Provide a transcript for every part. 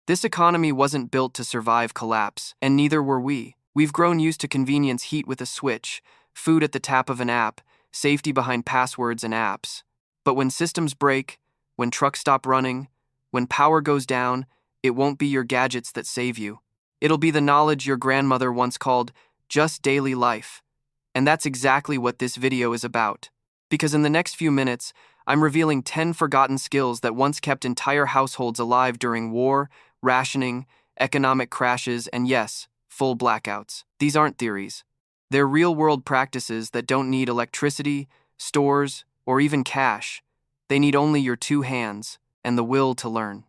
This economy wasn't built to survive collapse, and neither were we. We've grown used to convenience, heat with a switch, food at the tap of an app, safety behind passwords and apps. But when systems break, when trucks stop running, when power goes down, it won't be your gadgets that save you. It'll be the knowledge your grandmother once called just daily life. And that's exactly what this video is about. Because in the next few minutes, I'm revealing 10 forgotten skills that once kept entire households alive during war, rationing, economic crashes, and yes, full blackouts. These aren't theories. They're real-world practices that don't need electricity, stores, or even cash. They need only your two hands and the will to learn.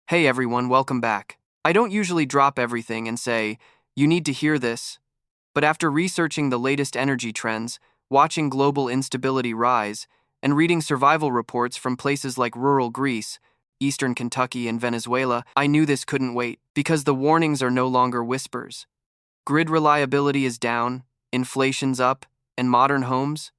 Hey everyone, welcome back. I don't usually drop everything and say, you need to hear this. But after researching the latest energy trends, watching global instability rise, and reading survival reports from places like rural Greece, eastern Kentucky, and Venezuela, I knew this couldn't wait, because the warnings are no longer whispers. Grid reliability is down, inflation's up, and modern homes?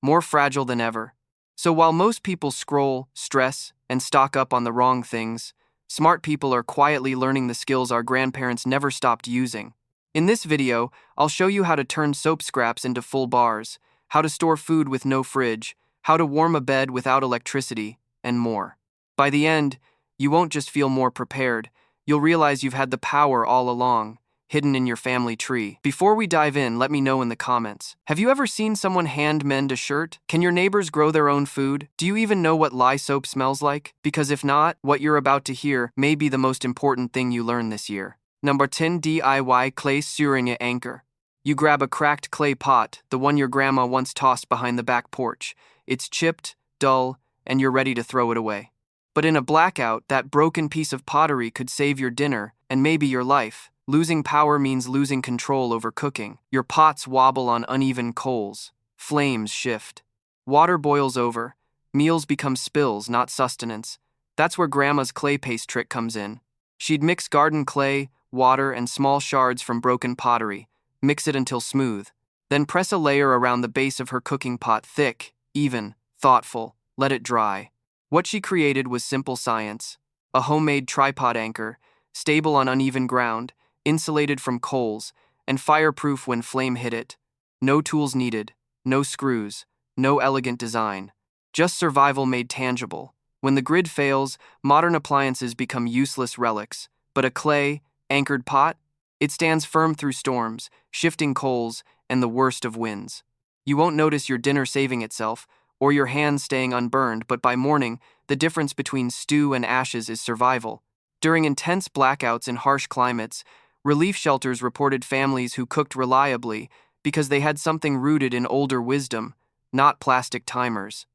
More fragile than ever. So while most people scroll, stress, and stock up on the wrong things, smart people are quietly learning the skills our grandparents never stopped using. In this video, I'll show you how to turn soap scraps into full bars, how to store food with no fridge, how to warm a bed without electricity, and more. By the end, you won't just feel more prepared, you'll realize you've had the power all along, hidden in your family tree. Before we dive in, let me know in the comments. Have you ever seen someone hand mend a shirt? Can your neighbors grow their own food? Do you even know what lye soap smells like? Because if not, what you're about to hear may be the most important thing you learn this year. Number 10, DIY clay sewing anchor. You grab a cracked clay pot, the one your grandma once tossed behind the back porch. It's chipped, dull, and you're ready to throw it away. But in a blackout, that broken piece of pottery could save your dinner and maybe your life. Losing power means losing control over cooking. Your pots wobble on uneven coals. Flames shift. Water boils over. Meals become spills, not sustenance. That's where Grandma's clay paste trick comes in. She'd mix garden clay, water, and small shards from broken pottery. Mix it until smooth. Then press a layer around the base of her cooking pot, thick, even, thoughtful. Let it dry. What she created was simple science. A homemade tripod anchor, stable on uneven ground, insulated from coals, and fireproof when flame hit it. No tools needed, no screws, no elegant design. Just survival made tangible. When the grid fails, modern appliances become useless relics. But a clay, anchored pot? It stands firm through storms, shifting coals, and the worst of winds. You won't notice your dinner saving itself, or your hands staying unburned, but by morning, the difference between stew and ashes is survival. During intense blackouts in harsh climates, relief shelters reported families who cooked reliably because they had something rooted in older wisdom, not plastic timers.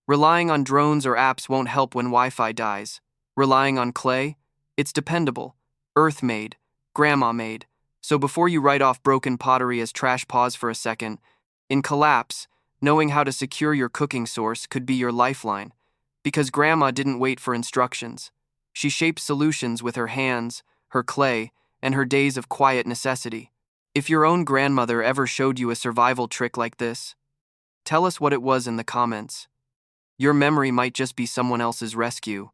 Relying on drones or apps won't help when Wi-Fi dies. Relying on clay? It's dependable. Earth-made. Grandma-made. So before you write off broken pottery as trash, pause for a second. In collapse, knowing how to secure your cooking source could be your lifeline. Because Grandma didn't wait for instructions. She shaped solutions with her hands, her clay, and her days of quiet necessity. If your own grandmother ever showed you a survival trick like this, tell us what it was in the comments. Your memory might just be someone else's rescue.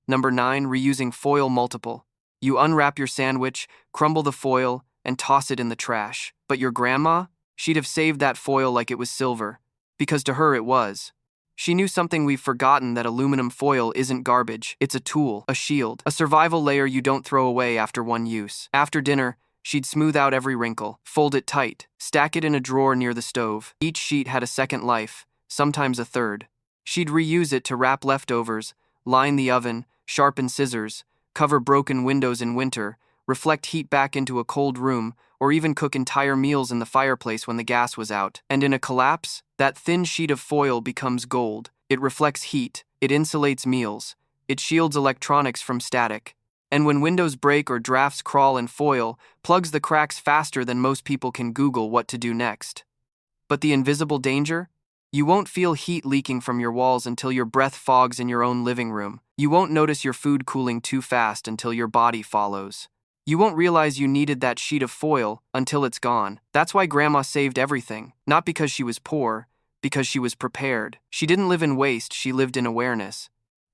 Number 9, reusing foil multiple. You unwrap your sandwich, crumble the foil, and toss it in the trash. But your grandma? She'd have saved that foil like it was silver. Because to her it was. She knew something we've forgotten, that aluminum foil isn't garbage. It's a tool, a shield, a survival layer you don't throw away after one use. After dinner, she'd smooth out every wrinkle, fold it tight, stack it in a drawer near the stove. Each sheet had a second life, sometimes a third. She'd reuse it to wrap leftovers, line the oven, sharpen scissors, cover broken windows in winter, reflect heat back into a cold room, or even cook entire meals in the fireplace when the gas was out. And in a collapse, that thin sheet of foil becomes gold. It reflects heat, it insulates meals, it shields electronics from static. And when windows break or drafts crawl in foil, plugs the cracks faster than most people can Google what to do next. But the invisible danger? You won't feel heat leaking from your walls until your breath fogs in your own living room. You won't notice your food cooling too fast until your body follows. You won't realize you needed that sheet of foil until it's gone. That's why Grandma saved everything. Not because she was poor, because she was prepared. She didn't live in waste, she lived in awareness.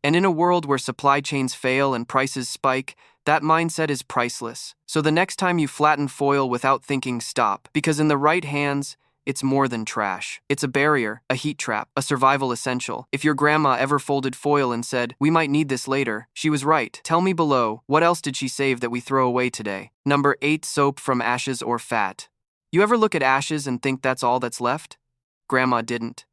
And in a world where supply chains fail and prices spike, that mindset is priceless. So the next time you flatten foil without thinking, stop, because in the right hands, it's more than trash. It's a barrier, a heat trap, a survival essential. If your grandma ever folded foil and said, "We might need this later," she was right. Tell me below, what else did she save that we throw away today? Number 8, soap from ashes or fat. You ever look at ashes and think that's all that's left? Grandma didn't.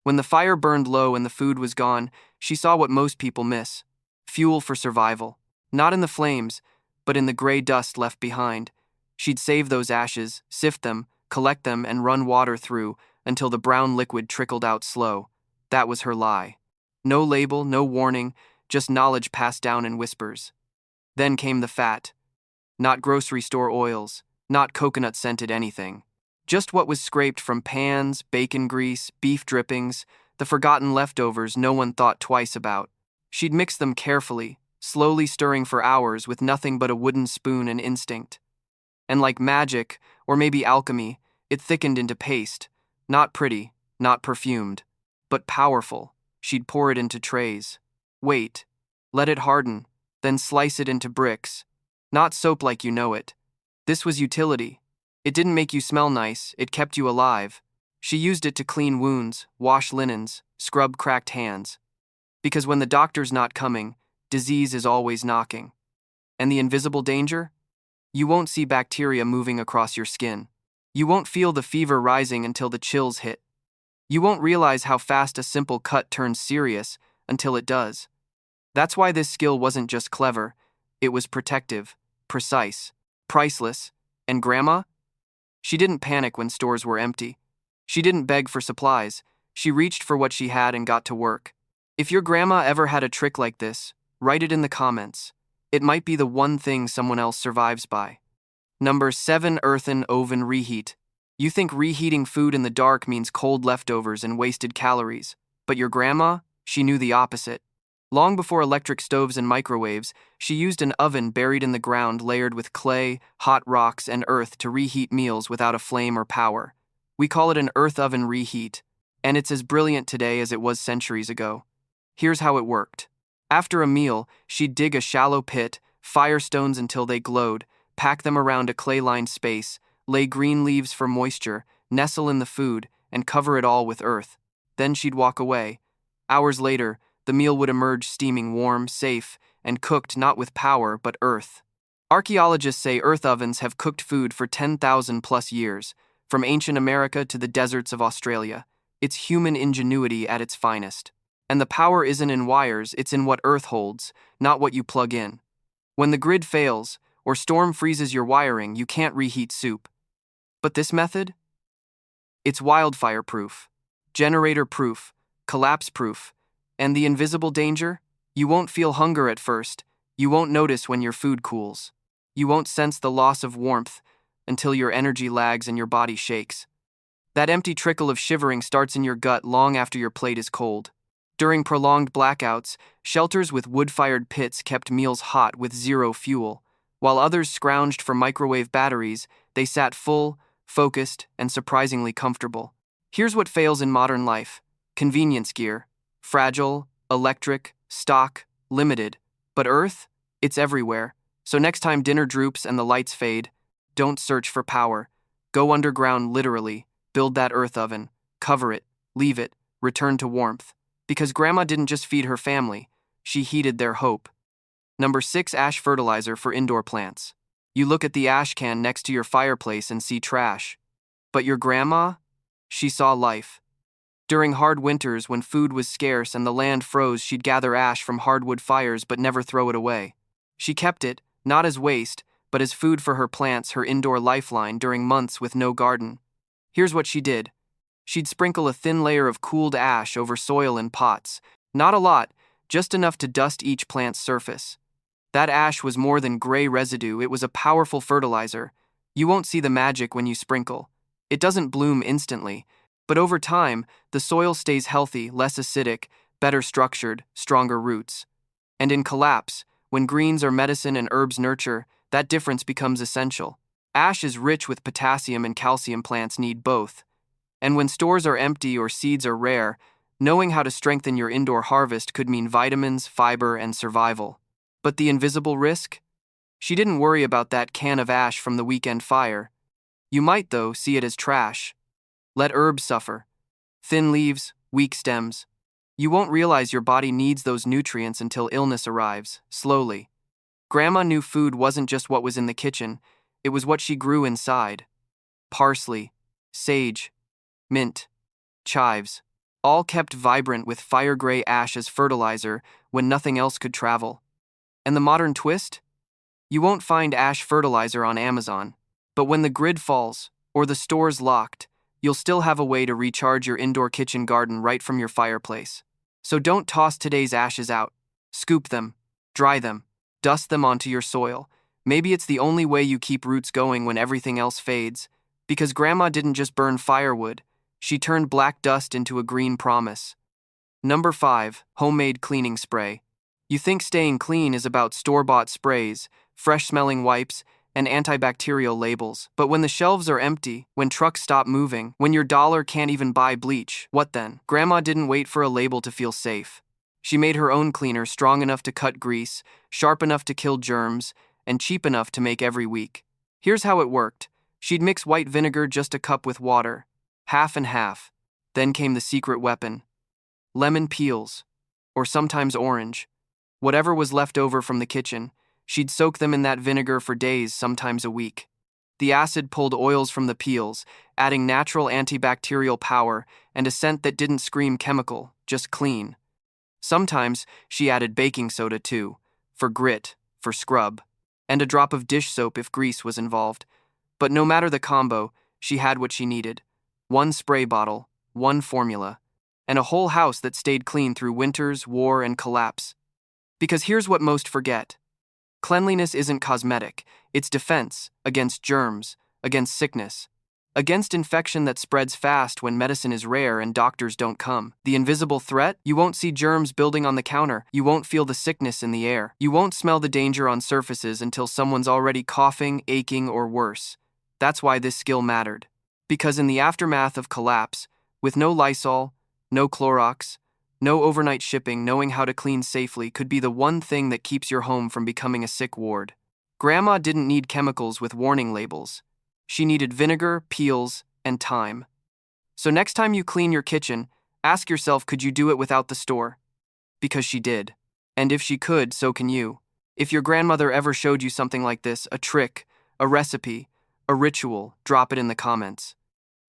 When the fire burned low and the food was gone, she saw what most people miss: fuel for survival. Not in the flames, but in the gray dust left behind. She'd save those ashes, sift them, collect them, and run water through until the brown liquid trickled out slow. That was her lie. No label, no warning, just knowledge passed down in whispers. Then came the fat. Not grocery store oils, not coconut-scented anything. Just what was scraped from pans, bacon grease, beef drippings, the forgotten leftovers no one thought twice about. She'd mix them carefully, slowly stirring for hours with nothing but a wooden spoon and instinct. And like magic, or maybe alchemy, it thickened into paste. Not pretty, not perfumed, but powerful. She'd pour it into trays. Wait. Let it harden, then slice it into bricks. Not soap like you know it. This was utility. It didn't make you smell nice, it kept you alive. She used it to clean wounds, wash linens, scrub cracked hands. Because when the doctor's not coming, disease is always knocking. And the invisible danger? You won't see bacteria moving across your skin. You won't feel the fever rising until the chills hit. You won't realize how fast a simple cut turns serious until it does. That's why this skill wasn't just clever, it was protective, precise, priceless. And Grandma? She didn't panic when stores were empty. She didn't beg for supplies. She reached for what she had and got to work. If your grandma ever had a trick like this, write it in the comments. It might be the one thing someone else survives by. Number 7, earthen oven reheat. You think reheating food in the dark means cold leftovers and wasted calories, but your grandma, she knew the opposite. Long before electric stoves and microwaves, she used an oven buried in the ground layered with clay, hot rocks, and earth to reheat meals without a flame or power. We call it an earth oven reheat, and it's as brilliant today as it was centuries ago. Here's how it worked. After a meal, she'd dig a shallow pit, fire stones until they glowed, pack them around a clay-lined space, lay green leaves for moisture, nestle in the food, and cover it all with earth. Then she'd walk away. Hours later, the meal would emerge steaming warm, safe, and cooked not with power but earth. Archaeologists say earth ovens have cooked food for 10,000 plus years, from ancient America to the deserts of Australia. It's human ingenuity at its finest. And the power isn't in wires, it's in what earth holds, not what you plug in. When the grid fails, or storm freezes your wiring, you can't reheat soup. But this method? It's wildfire-proof, generator-proof, collapse-proof. And the invisible danger? You won't feel hunger at first. You won't notice when your food cools. You won't sense the loss of warmth until your energy lags and your body shakes. That empty trickle of shivering starts in your gut long after your plate is cold. During prolonged blackouts, shelters with wood-fired pits kept meals hot with zero fuel. While others scrounged for microwave batteries, they sat full, focused, and surprisingly comfortable. Here's what fails in modern life: convenience gear. Fragile, electric, stock, limited. But Earth? It's everywhere. So next time dinner droops and the lights fade, don't search for power. Go underground literally. Build that earth oven. Cover it. Leave it. Return to warmth. Because Grandma didn't just feed her family. She heated their hope. Number 6, ash fertilizer for indoor plants. You look at the ash can next to your fireplace and see trash. But your grandma? She saw life. During hard winters, when food was scarce and the land froze, she'd gather ash from hardwood fires but never throw it away. She kept it, not as waste, but as food for her plants, her indoor lifeline during months with no garden. Here's what she did. She'd sprinkle a thin layer of cooled ash over soil in pots. Not a lot, just enough to dust each plant's surface. That ash was more than gray residue, it was a powerful fertilizer. You won't see the magic when you sprinkle. It doesn't bloom instantly. But over time, the soil stays healthy, less acidic, better structured, stronger roots. And in collapse, when greens are medicine and herbs nurture, that difference becomes essential. Ash is rich with potassium and calcium, plants need both. And when stores are empty or seeds are rare, Knowing how to strengthen your indoor harvest could mean vitamins, fiber, and survival. But the invisible risk? She didn't worry about that can of ash from the weekend fire. You might, though, see it as trash. Let herbs suffer. Thin leaves, weak stems. You won't realize your body needs those nutrients until illness arrives, slowly. Grandma knew food wasn't just what was in the kitchen, it was what she grew inside. Parsley, sage, mint, chives, all kept vibrant with fire-gray ash as fertilizer when nothing else could travel. And the modern twist? You won't find ash fertilizer on Amazon, but when the grid falls, or the store's locked, you'll still have a way to recharge your indoor kitchen garden right from your fireplace. So don't toss today's ashes out. Scoop them, dry them, dust them onto your soil. Maybe it's the only way you keep roots going when everything else fades. Because Grandma didn't just burn firewood, she turned black dust into a green promise. Number 5, homemade cleaning spray. You think staying clean is about store-bought sprays, fresh-smelling wipes, and antibacterial labels. But when the shelves are empty, when trucks stop moving, when your dollar can't even buy bleach, what then? Grandma didn't wait for a label to feel safe. She made her own cleaner strong enough to cut grease, sharp enough to kill germs, and cheap enough to make every week. Here's how it worked. She'd mix white vinegar just a cup with water, half and half. Then came the secret weapon. Lemon peels, or sometimes orange. Whatever was left over from the kitchen, she'd soak them in that vinegar for days, sometimes a week. The acid pulled oils from the peels, adding natural antibacterial power and a scent that didn't scream chemical, just clean. Sometimes she added baking soda too, for grit, for scrub, and a drop of dish soap if grease was involved. But no matter the combo, she had what she needed. One spray bottle, one formula, and a whole house that stayed clean through winters, war, and collapse. Because here's what most forget. Cleanliness isn't cosmetic, it's defense against germs, against sickness, against infection that spreads fast when medicine is rare and doctors don't come. The invisible threat? You won't see germs building on the counter, you won't feel the sickness in the air, you won't smell the danger on surfaces until someone's already coughing, aching, or worse. That's why this skill mattered. Because in the aftermath of collapse, with no Lysol, no Clorox, no overnight shipping, knowing how to clean safely could be the one thing that keeps your home from becoming a sick ward. Grandma didn't need chemicals with warning labels. She needed vinegar, peels, and time. So next time you clean your kitchen, ask yourself, could you do it without the store? Because she did. And if she could, so can you. If your grandmother ever showed you something like this, a trick, a recipe, a ritual, drop it in the comments.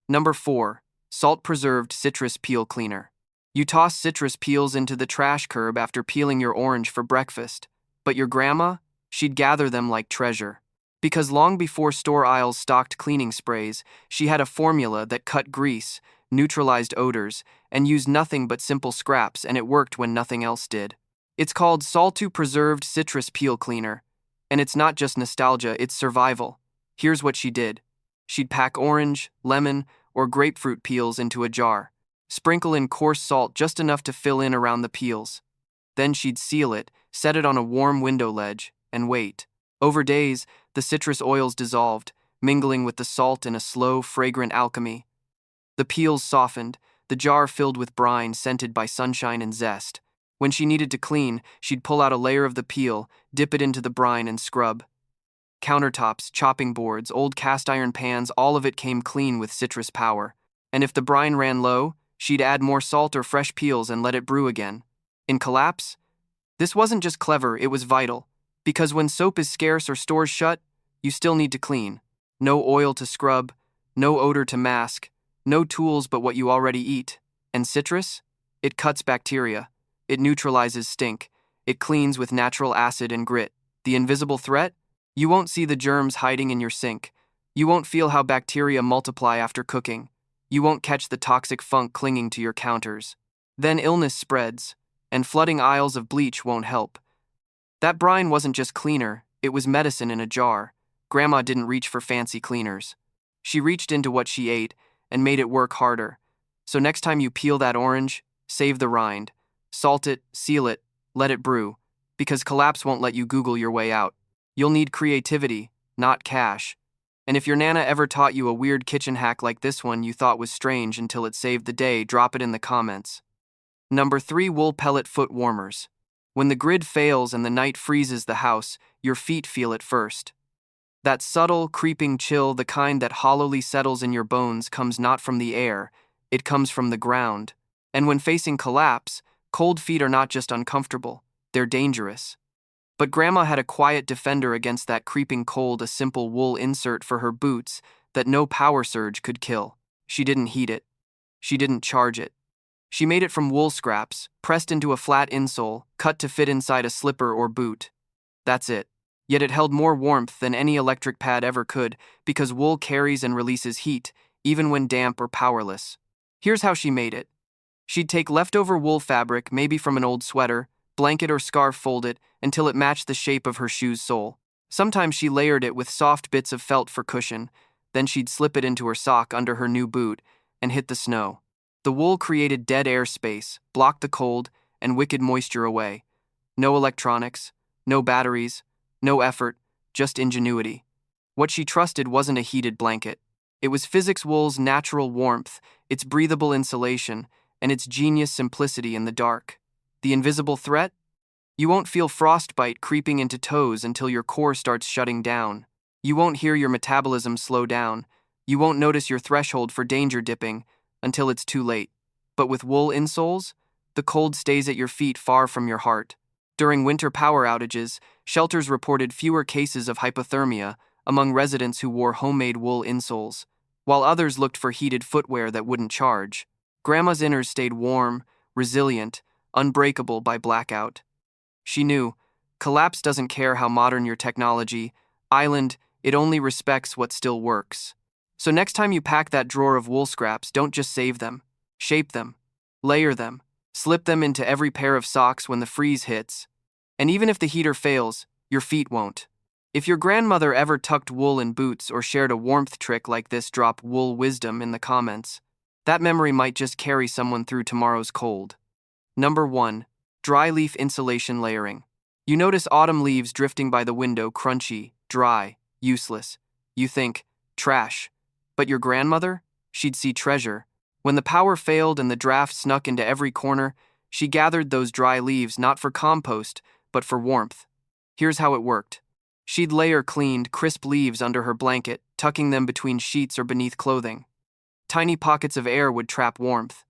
Number 4, salt-preserved citrus peel cleaner. You toss citrus peels into the trash curb after peeling your orange for breakfast, but your grandma, she'd gather them like treasure. Because long before store aisles stocked cleaning sprays, she had a formula that cut grease, neutralized odors, and used nothing but simple scraps, and it worked when nothing else did. It's called salt-to-preserved citrus peel cleaner, and it's not just nostalgia, it's survival. Here's what she did. She'd pack orange, lemon, or grapefruit peels into a jar. Sprinkle in coarse salt just enough to fill in around the peels. Then she'd seal it, set it on a warm window ledge, and wait. Over days, the citrus oils dissolved, mingling with the salt in a slow, fragrant alchemy. The peels softened, the jar filled with brine scented by sunshine and zest. When she needed to clean, she'd pull out a layer of the peel, dip it into the brine, and scrub. Countertops, chopping boards, old cast-iron pans, all of it came clean with citrus power. And if the brine ran low, she'd add more salt or fresh peels and let it brew again. In collapse? This wasn't just clever, it was vital. Because when soap is scarce or stores shut, you still need to clean. No oil to scrub, no odor to mask, no tools but what you already eat. And citrus? It cuts bacteria. It neutralizes stink. It cleans with natural acid and grit. The invisible threat? You won't see the germs hiding in your sink. You won't feel how bacteria multiply after cooking. You won't catch the toxic funk clinging to your counters. Then illness spreads, and flooding aisles of bleach won't help. That brine wasn't just cleaner, it was medicine in a jar. Grandma didn't reach for fancy cleaners. She reached into what she ate and made it work harder. So next time you peel that orange, save the rind. Salt it, seal it, let it brew. Because collapse won't let you Google your way out. You'll need creativity, not cash. And if your Nana ever taught you a weird kitchen hack like this one you thought was strange until it saved the day, drop it in the comments. Number 3. Wool pellet foot warmers. When the grid fails and the night freezes the house, your feet feel it first. That subtle, creeping chill, the kind that hollowly settles in your bones, comes not from the air, it comes from the ground. And when facing collapse, cold feet are not just uncomfortable, they're dangerous. But Grandma had a quiet defender against that creeping cold, a simple wool insert for her boots that no power surge could kill. She didn't heat it. She didn't charge it. She made it from wool scraps, pressed into a flat insole, cut to fit inside a slipper or boot. That's it. Yet it held more warmth than any electric pad ever could, because wool carries and releases heat, even when damp or powerless. Here's how she made it. She'd take leftover wool fabric, maybe from an old sweater, blanket or scarf, fold it until it matched the shape of her shoe's sole. Sometimes she layered it with soft bits of felt for cushion, then she'd slip it into her sock under her new boot and hit the snow. The wool created dead air space, blocked the cold and wicked moisture away. No electronics, no batteries, no effort, just ingenuity. What she trusted wasn't a heated blanket. It was physics wool's natural warmth, its breathable insulation, and its genius simplicity in the dark. The invisible threat? You won't feel frostbite creeping into toes until your core starts shutting down. You won't hear your metabolism slow down. You won't notice your threshold for danger dipping until it's too late. But with wool insoles, the cold stays at your feet, far from your heart. During winter power outages, shelters reported fewer cases of hypothermia among residents who wore homemade wool insoles, while others looked for heated footwear that wouldn't charge. Grandma's inners stayed warm, resilient, unbreakable by blackout. She knew, collapse doesn't care how modern your technology, island, it only respects what still works. So next time you pack that drawer of wool scraps, don't just save them. Shape them. Layer them. Slip them into every pair of socks when the freeze hits. And even if the heater fails, your feet won't. If your grandmother ever tucked wool in boots or shared a warmth trick like this, drop wool wisdom in the comments. That memory might just carry someone through tomorrow's cold. Number 1. Dry leaf insulation layering. You notice autumn leaves drifting by the window, crunchy, dry, useless. You think, trash. But your grandmother? She'd see treasure. When the power failed and the draft snuck into every corner, she gathered those dry leaves not for compost, but for warmth. Here's how it worked. She'd layer cleaned, crisp leaves under her blanket, tucking them between sheets or beneath clothing. Tiny pockets of air would trap warmth.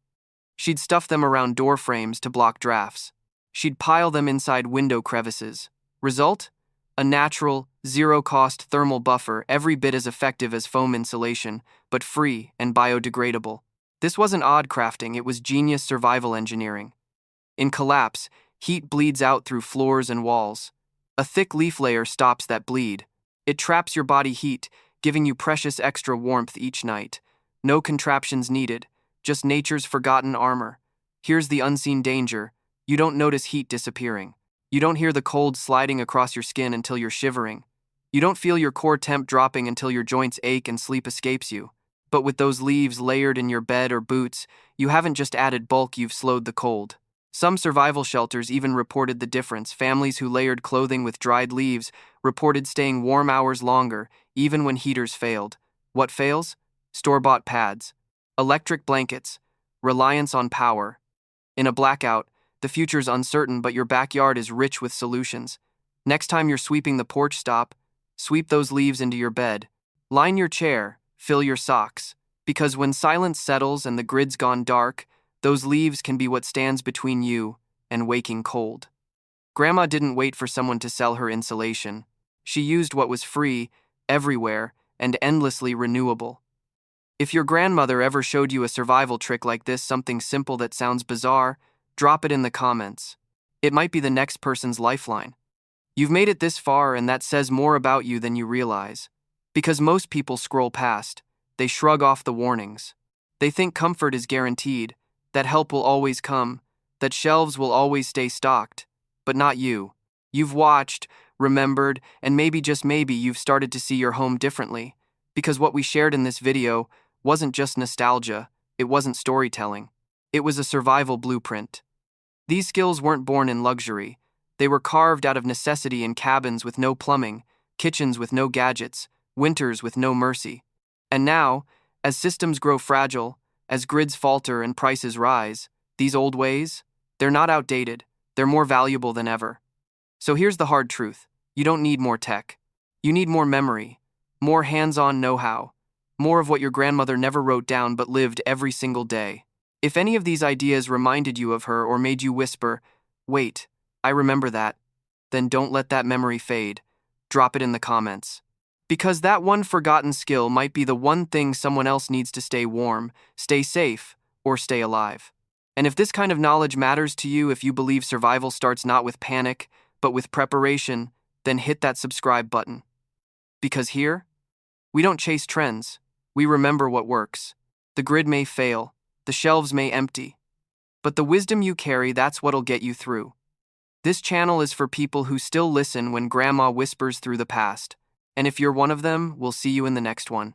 She'd stuff them around door frames to block drafts. She'd pile them inside window crevices. Result? A natural, zero-cost thermal buffer, every bit as effective as foam insulation, but free and biodegradable. This wasn't odd crafting, it was genius survival engineering. In collapse, heat bleeds out through floors and walls. A thick leaf layer stops that bleed. It traps your body heat, giving you precious extra warmth each night. No contraptions needed, just nature's forgotten armor. Here's the unseen danger. You don't notice heat disappearing. You don't hear the cold sliding across your skin until you're shivering. You don't feel your core temp dropping until your joints ache and sleep escapes you. But with those leaves layered in your bed or boots, you haven't just added bulk, you've slowed the cold. Some survival shelters even reported the difference. Families who layered clothing with dried leaves reported staying warm hours longer, even when heaters failed. What fails? Store-bought pads, electric blankets, reliance on power. In a blackout, the future's uncertain, but your backyard is rich with solutions. Next time you're sweeping the porch, stop. Sweep those leaves into your bed. Line your chair. Fill your socks. Because when silence settles and the grid's gone dark, those leaves can be what stands between you and waking cold. Grandma didn't wait for someone to sell her insulation. She used what was free, everywhere, and endlessly renewable. If your grandmother ever showed you a survival trick like this, something simple that sounds bizarre, drop it in the comments. It might be the next person's lifeline. You've made it this far, and that says more about you than you realize. Because most people scroll past, they shrug off the warnings. They think comfort is guaranteed, that help will always come, that shelves will always stay stocked. But not you. You've watched, remembered, and maybe, just maybe, you've started to see your home differently. Because what we shared in this video wasn't just nostalgia, it wasn't storytelling. It was a survival blueprint. These skills weren't born in luxury. They were carved out of necessity in cabins with no plumbing, kitchens with no gadgets, winters with no mercy. And now, as systems grow fragile, as grids falter and prices rise, these old ways, They're not outdated, they're more valuable than ever. So here's the hard truth. You don't need more tech. You need more memory, more hands-on know-how, more of what your grandmother never wrote down but lived every single day. If any of these ideas reminded you of her or made you whisper, "Wait, I remember that," then don't let that memory fade. Drop it in the comments. Because that one forgotten skill might be the one thing someone else needs to stay warm, stay safe, or stay alive. And if this kind of knowledge matters to you, if you believe survival starts not with panic, but with preparation, then hit that subscribe button. Because here, we don't chase trends, we remember what works. The grid may fail, the shelves may empty, but the wisdom you carry, that's what'll get you through. This channel is for people who still listen when grandma whispers through the past. And if you're one of them, we'll see you in the next one.